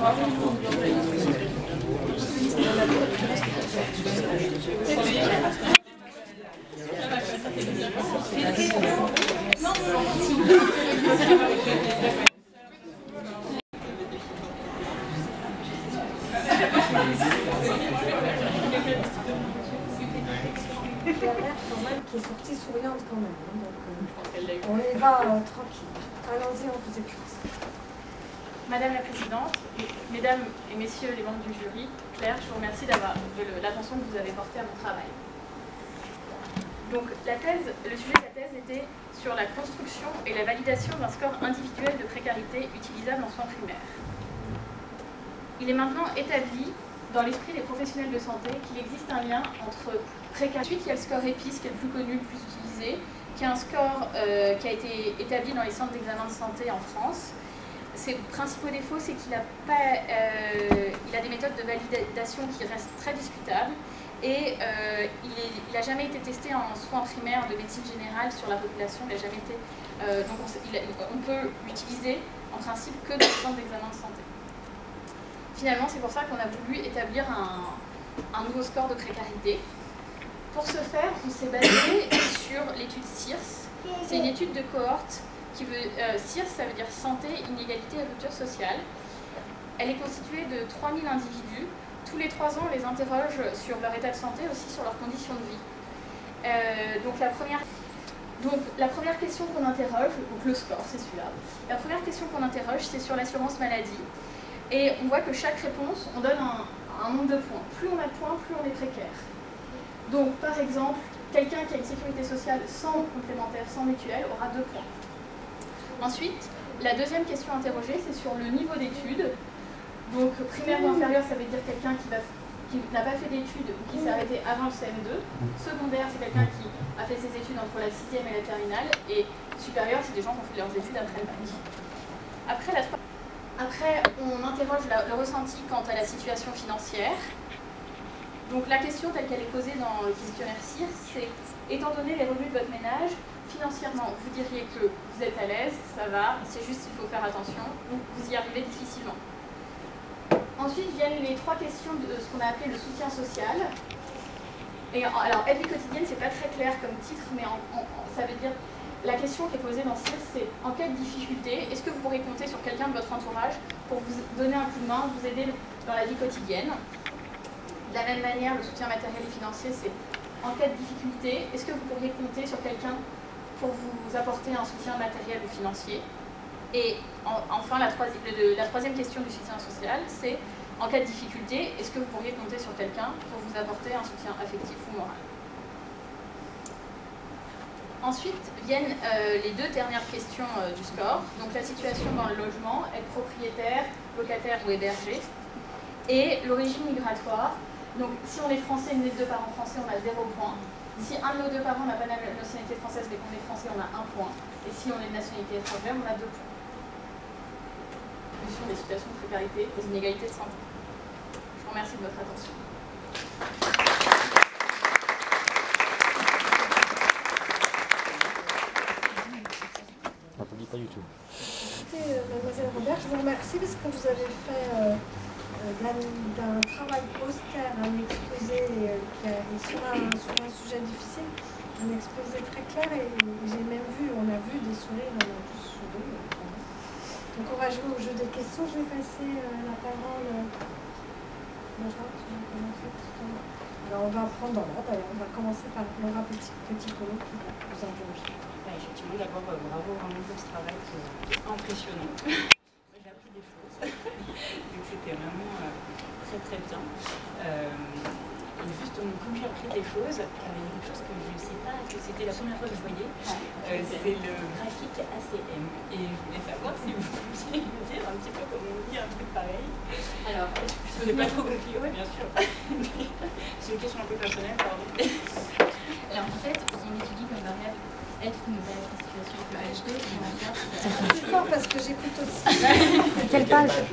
Qui est sortie souriante quand même. Donc, on y va tranquille. Allons-y, on vous écoute. Madame la Présidente, Mesdames et Messieurs les membres du jury, Claire, je vous remercie de l'attention que vous avez portée à mon travail. Donc le sujet de la thèse était sur la construction et la validation d'un score individuel de précarité utilisable en soins primaires. Il est maintenant établi dans l'esprit des professionnels de santé qu'il existe un lien entre précarité. Ensuite, il y a le score EPIS, qui est le plus connu, le plus utilisé, qui est un score qui a été établi dans les centres d'examen de santé en France. Ses principaux défauts, c'est qu'il a des méthodes de validation qui restent très discutables et il n'a jamais été testé en soins primaires de médecine générale sur la population. Il n'a jamais été, donc on peut l'utiliser en principe que dans les centres d'examen de santé. Finalement, c'est pour ça qu'on a voulu établir un nouveau score de précarité. Pour ce faire, on s'est basé sur l'étude SIRS. C'est une étude de cohorte qui veut... SIRS, ça veut dire santé, inégalité et rupture sociale. Elle est constituée de 3000 individus. Tous les 3 ans, on les interroge sur leur état de santé, aussi sur leurs conditions de vie. Donc la première question qu'on interroge, donc le score, c'est celui-là. La première question qu'on interroge, c'est sur l'assurance maladie. Et on voit que chaque réponse, on donne un nombre de points. Plus on a de points, plus on est précaire. Donc, par exemple, quelqu'un qui a une sécurité sociale sans complémentaire, sans mutuelle, aura 2 points. Ensuite, la deuxième question interrogée, c'est sur le niveau d'études. Donc, primaire ou inférieur, ça veut dire quelqu'un qui n'a pas fait d'études ou qui s'est arrêté avant le CM2. Secondaire, c'est quelqu'un qui a fait ses études entre la 6e et la terminale. Et supérieur, c'est des gens qui ont fait leurs études après le bac. Après, on interroge le ressenti quant à la situation financière. Donc la question telle qu'elle est posée dans le questionnaire CIRS, c'est étant donné les revenus de votre ménage, financièrement, vous diriez que vous êtes à l'aise, ça va, c'est juste qu'il faut faire attention, ou vous y arrivez difficilement. Ensuite viennent les 3 questions de ce qu'on a appelé le soutien social. Et alors, aide vie quotidienne, c'est pas très clair comme titre, mais ça veut dire... La question qui est posée dans CIRS, c'est en quelle difficulté est-ce que vous pourrez compter sur quelqu'un de votre entourage pour vous donner un coup de main, vous aider dans la vie quotidienne. De la même manière, le soutien matériel et financier, c'est en cas de difficulté, est-ce que vous pourriez compter sur quelqu'un pour vous apporter un soutien matériel ou financier. Et enfin, la troisième question du soutien social, c'est en cas de difficulté, est-ce que vous pourriez compter sur quelqu'un pour vous apporter un soutien affectif ou moral. Ensuite viennent les 2 dernières questions du score, donc la situation dans le logement, être propriétaire, locataire ou hébergé, et l'origine migratoire. Donc si on est français, né de 2 parents français, on a 0 point. Si un de nos 2 parents n'a pas la nationalité française mais qu'on est français, on a 1 point. Et si on est de nationalité étrangère, on a 2 points. Sur les situations de précarité, des inégalités de santé. Je vous remercie de votre attention. Pas du tout. Écoutez, Mademoiselle Robert, je vous remercie parce que vous avez fait d'un travail austère un exposé qui est sur un sujet difficile, un exposé très clair et j'ai même vu, on a vu des sourires, on a tous souri. Donc on va jouer au jeu des questions. Je vais passer la parole. Alors on va prendre dans l'ordre. On va commencer par Laura Petit-Colo qui va vous interroger. Effectivement, d'abord, bravo vraiment pour ce travail qui est impressionnant. J'ai appris des choses. Donc c'était vraiment très très bien. Et justement, comme j'ai appris des choses, il y avait une chose que je ne sais pas, que c'était la première fois que je voyais, c'est le graphique ACM. Et je voulais savoir si vous pouviez me dire un petit peu comment on dit un truc pareil. Alors, ce n'est pas trop compliqué, oui, bien sûr. C'est une question un peu personnelle, pardon. Alors en fait, on étudie comme variable être ou ne pas être en situation de PHD, et on regarde C'est fort parce que j'écoute aussi. Quelle page?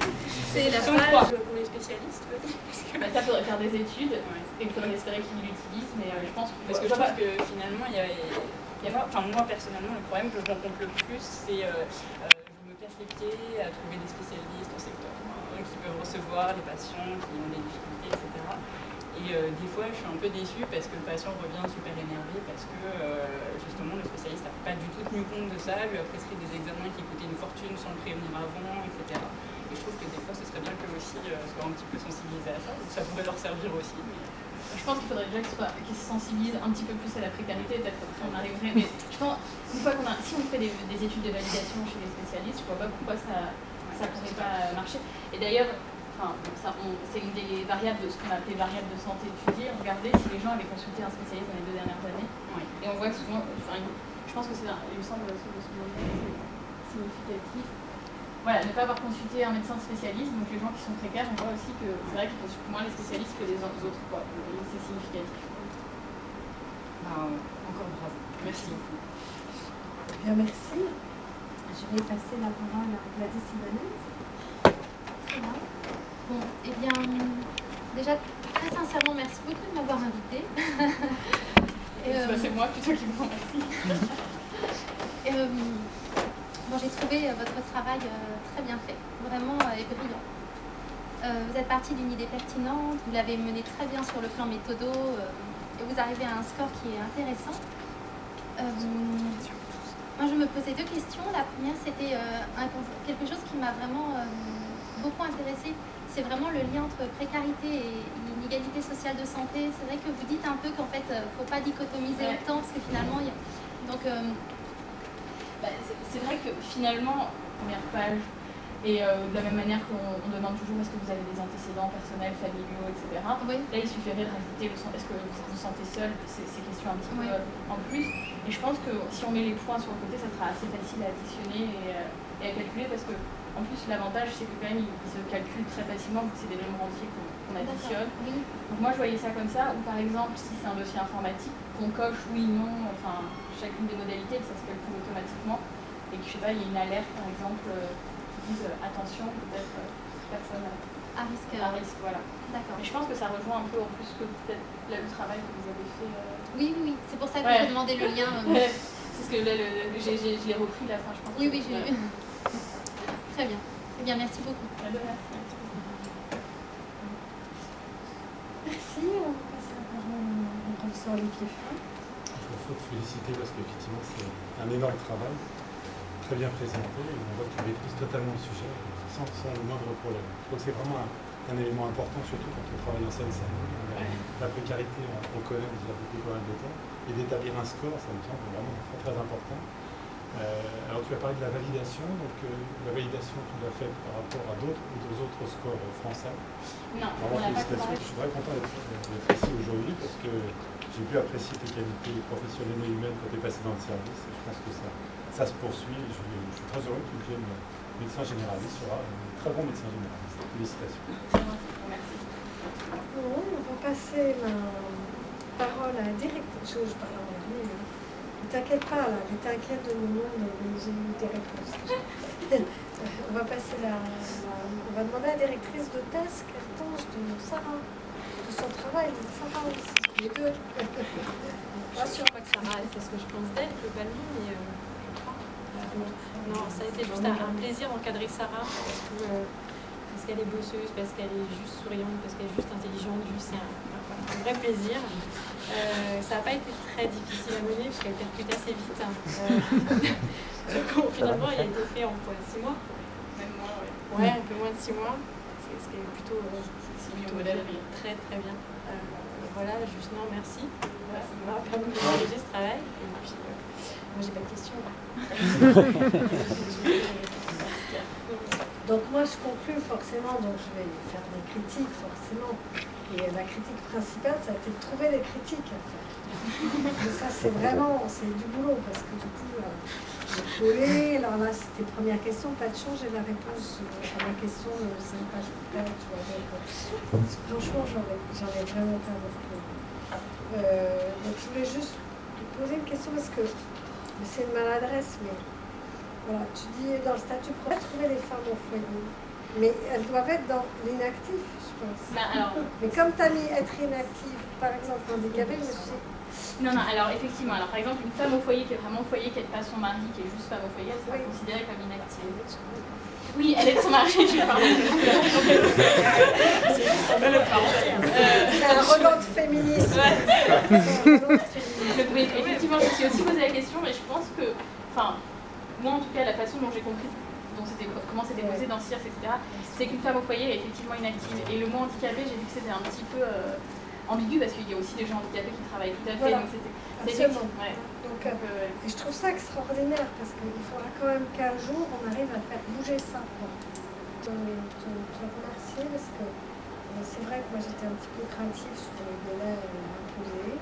C'est la page pour les spécialistes, peut-être. Ça faudrait faire des études, et il faudrait espérer qu'ils l'utilisent, mais je pense que... Parce que je trouve que finalement, il y a pas, enfin moi personnellement, le problème que je rencontre le plus, c'est je me casse les pieds à trouver des spécialistes au secteur qui peuvent voir les patients qui ont des difficultés, etc. Et des fois, je suis un peu déçue parce que le patient revient super énervé parce que justement le spécialiste n'a pas du tout tenu compte de ça, lui a prescrit des examens qui coûtaient une fortune sans le prévenir avant, etc. Et je trouve que des fois, ce serait bien qu'eux aussi soient un petit peu sensibilisés à ça, donc ça pourrait leur servir aussi. Mais... Je pense qu'il faudrait déjà qu'ils se sensibilisent un petit peu plus à la précarité, peut-être qu'on arriverait. Mais je pense, une fois si on fait des études de validation chez les spécialistes, je vois pas pourquoi ça pourrait pas marcher. Et d'ailleurs, c'est une des variables de ce qu'on appelait variable de santé étudiée. Regardez si les gens avaient consulté un spécialiste dans les 2 dernières années. Oui. Et on voit que souvent, je pense que c'est, il me semble, significatif. Voilà, ne pas avoir consulté un médecin spécialiste, donc les gens qui sont précaires, on voit aussi que c'est vrai qu'ils consultent moins les spécialistes que les autres, quoi. C'est significatif. Encore bravo. Merci. Bien, merci. Je vais passer la parole à Gladys Ibanez. Bon, eh bien, déjà, très sincèrement, merci beaucoup de m'avoir invitée. C'est moi plutôt qui vous remercie. Bon, j'ai trouvé votre travail très bien fait, vraiment et brillant. Vous êtes parti d'une idée pertinente, vous l'avez menée très bien sur le plan méthodo et vous arrivez à un score qui est intéressant. Moi, je me posais 2 questions. La première, c'était quelque chose qui m'a vraiment beaucoup intéressée. C'est vraiment le lien entre précarité et inégalité sociale de santé. C'est vrai que vous dites un peu qu'en fait, il ne faut pas dichotomiser autant, parce que finalement, donc... c'est vrai que finalement, première page, et de la même manière qu'on demande toujours est-ce que vous avez des antécédents personnels, familiaux, etc. Oui. Là, il suffirait de rajouter est-ce que vous vous sentez seul, ces questions un petit peu en plus. Et je pense que si on met les points sur le côté, ça sera assez facile à additionner et à calculer parce que, en plus, l'avantage, c'est que quand même, il se calcule très facilement vu que c'est des nombres entiers qu'on additionne. Oui. Donc moi, je voyais ça comme ça, ou par exemple, si c'est un dossier informatique, qu'on coche oui, non, enfin, chacune des modalités, que ça se calcule automatiquement, et que, je sais pas, il y a une alerte, par exemple, qui dise attention, peut-être personne à risque. À risque, voilà. D'accord. Mais je pense que ça rejoint un peu en plus que peut-être le travail que vous avez fait. Oui, c'est pour ça que je demandais le lien. Parce que là, je l'ai repris la fin, je pense. Oui, j'ai vu. Très bien. Eh bien, merci beaucoup. Merci. On va passer la parole au professeur Olivier Fay. Il faut te féliciter parce qu'effectivement, c'est un énorme travail, très bien présenté. Et on voit que tu maîtrises totalement le sujet sans le moindre problème. Je crois que c'est vraiment un élément important, surtout quand on travaille en Seine-Saint-Denis. La précarité, on connaît déjà depuis pas mal de temps. Et d'établir un score, ça me semble vraiment très, très important. Alors tu as parlé de la validation, donc la validation tu l'as faite par rapport à d'autres scores français. Non, vraiment félicitations, je suis très content d'être ici aujourd'hui parce que j'ai pu apprécier tes qualités professionnelles et humaines quand tu es passé dans le service et je pense que ça se poursuit et je suis très heureux que tu deviennes médecin généraliste, tu seras un très bon médecin généraliste. Félicitations. Merci. Bon, on va passer la parole à la directrice. Je parle en anglais. Ne t'inquiète pas, là, j'étais inquiète de mon nom, mais j'ai eu des réponses. On va passer on va demander à la directrice de thèse qu'elle pense de Sarah, de son travail, de Sarah aussi, les deux. Je suis sûre pas que Sarah, c'est ce que je pense d'elle globalement, mais je crois. Non, ça a été juste un plaisir d'encadrer Sarah parce qu'elle est bosseuse, parce qu'elle est juste souriante, parce qu'elle est juste intelligente, c'est un vrai plaisir. Ça n'a pas été très difficile à mener parce qu'elle percute assez vite. Donc finalement, il a été fait en 6 mois. Même moi, ouais. Ouais, un peu moins de 6 mois. Ce qui est plutôt très très bien. Voilà, juste non, merci. Voilà, ça m'a permis de réaliser ce travail. Et puis, moi, j'ai pas de questions. Donc moi je conclue forcément, donc je vais faire des critiques forcément. Et la critique principale, ça a été de trouver des critiques à faire. Et ça c'est du boulot parce que du coup, j'ai collé, alors là c'était première question, pas de chance, j'ai la réponse à ma question, c'est une page près, tu vois. Donc, franchement, j'en ai vraiment pas beaucoup. Donc je voulais juste te poser une question parce que c'est une maladresse, mais voilà, tu dis dans le statut, trouver les femmes au foyer. Mais elles doivent être dans l'inactif, je pense. Bah, alors, Mais comme tu as mis être inactif, par exemple handicapé, je me suis dit, non, alors effectivement, alors, par exemple, une femme au foyer qui est vraiment au foyer, qui n'aide pas son mari, qui est juste femme au foyer, elle sera considérée comme inactive. Oui, elle aide son mari, je parle. c'est un relent de féminisme. Oui, effectivement, je me suis aussi posé la question, et je pense que, enfin, moi en tout cas, la façon dont j'ai compris comment c'était posé dans CIRS, etc., c'est qu'une femme au foyer est effectivement inactive. Et le mot handicapé, j'ai vu que c'était un petit peu ambigu, parce qu'il y a aussi des gens handicapés qui travaillent tout à fait. Voilà. Donc Absolument. ouais. Donc, et je trouve ça extraordinaire parce qu'il faudra quand même qu'un jour on arrive à faire bouger ça. Te remercier parce que c'est vrai que moi j'étais un petit peu craintive sur les délais imposés.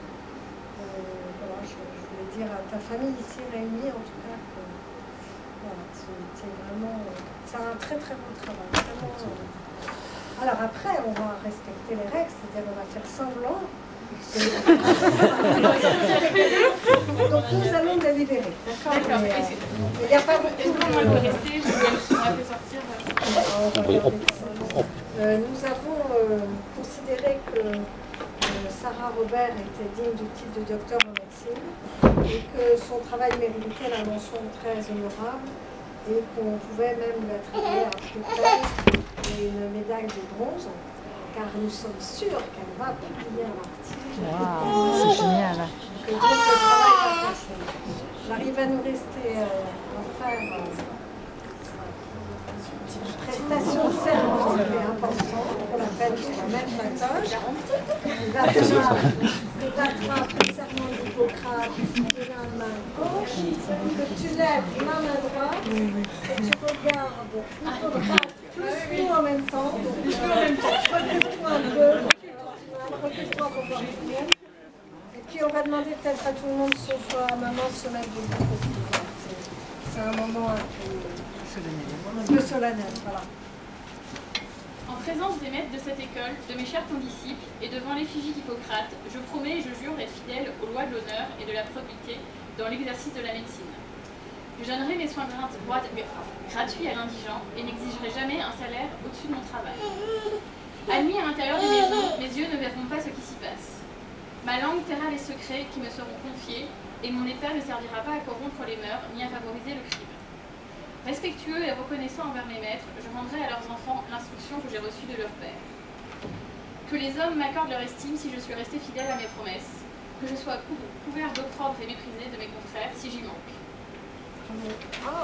Voilà, je voulais dire à ta famille ici réunie en tout cas que voilà, c'est vraiment c'est un très très bon travail. Vraiment, alors après on va respecter les règles, c'est-à-dire on va faire semblant. Donc nous allons délibérer, d'accord, mais il n'y a pas beaucoup de... Moi, elle peut rester, je la fais sortir. Nous avons considéré que Sarah Robert était digne du titre de docteur en médecine et que son travail méritait la mention très honorable et qu'on pouvait même lui attribuer un prix et une médaille de bronze, car nous sommes sûrs qu'elle va publier un article. Wow, c'est génial. Que donc le travail va continuer. J'arrive à nous rester à faire une prestation de serment qui est importante pour la peine sur la même patoche. Il va falloir que tu attrapes le serment d'Hippocrate de la main gauche, que tu lèves la main droite, que tu regardes Hippocrate plus nous en même temps. Donc, recule-toi un peu. Recule-toi pour voir tout le monde. Et puis on va demander peut-être à tout le monde, sauf à maman, de se mettre debout parce que c'est un moment un peu solennel. Voilà. En présence des maîtres de cette école, de mes chers condisciples, et devant l'effigie d'Hippocrate, je promets et je jure d'être fidèle aux lois de l'honneur et de la probité dans l'exercice de la médecine. Je donnerai mes soins gratuits à l'indigent et n'exigerai jamais un salaire au-dessus de mon travail. Admis à l'intérieur des maisons, mes yeux ne verront pas ce qui s'y passe. Ma langue taira les secrets qui me seront confiés et mon état ne servira pas à corrompre les mœurs ni à favoriser le crime. Respectueux et reconnaissant envers mes maîtres, je rendrai à leurs enfants l'instruction que j'ai reçue de leur père. Que les hommes m'accordent leur estime si je suis restée fidèle à mes promesses, que je sois couvert d'opprobre et méprisé de mes confrères si j'y manque. Oh.